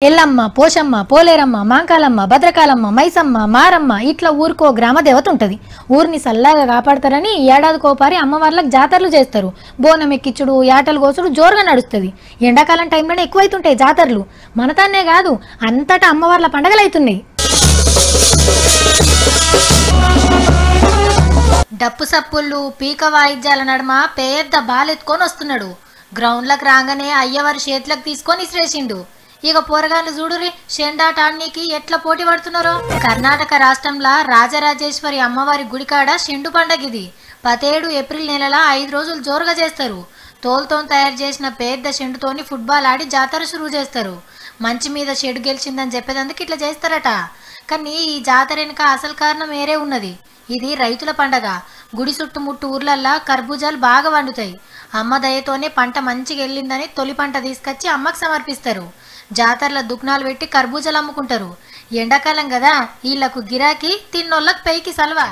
ఎల్లమ్మ, పోషమ్మ, పోలేరమ్మ, మాంకాలమ్మ, భద్రకాలమ్మ, మైసమ్మ, మారమ్మ ఇట్లా ఊరికో గ్రామ దేవత ఉంటది. ఊరిని సల్లాగా కాపాడతారని ఏడాదికోపారి అమ్మవార్లకు జాతరలు చేస్తారు. బోనం ఎక్కిచ్చుడు, యాటలు కోసుడు జోరుగా నడుస్తుంది. ఎండాకాలం టైంలోనే ఎక్కువైతుంటాయి జాతరలు. మనతాన్నే కాదు అంతటా అమ్మవార్ల పండగలు అవుతున్నాయి. డప్పు సప్పుళ్ళు, పీక వాయిద్యాల నడుమ పెద్ద బాలెత్తుకొని వస్తున్నాడు. గ్రౌండ్లకు రాగానే అయ్యవారి చేతులకు తీసుకొని ఇసిరేసిండు. ఇక పోరగాళ్ళు చూడురి షెండాటానికి ఎట్లా పోటీ పడుతున్నారో. కర్ణాటక రాష్ట్రంలో రాజరాజేశ్వరి అమ్మవారి గుడికాడ షెండు పండగిది. 17 ఏప్రిల్ నెలల 5 రోజులు జోరుగా చేస్తారు. తోలుతో తయారు చేసిన పెద్ద షెండుతోని ఫుట్బాల్ ఆడి జాతర షురువు చేస్తారు. మంచి మీద షెడు గెలిచిందని చెప్పేందుకు ఇట్లా చేస్తారట. కానీ ఈ జాతర వెనుక అసలు కారణం వేరే ఉన్నది. ఇది రైతుల పండగ. గుడి చుట్టుముట్టు ఊర్లల్లా కర్బూజాలు బాగా వండుతాయి. అమ్మ దయతోనే పంట మంచిగా వెళ్ళిందని తొలి పంట తీసుకొచ్చి అమ్మకు సమర్పిస్తారు. జాతరల దుకాణాలు పెట్టి కర్బూజాలు అమ్ముకుంటారు. ఎండాకాలం కదా వీళ్లకు గిరాకీ, తిన్నోళ్ళకి పైకి సలవా.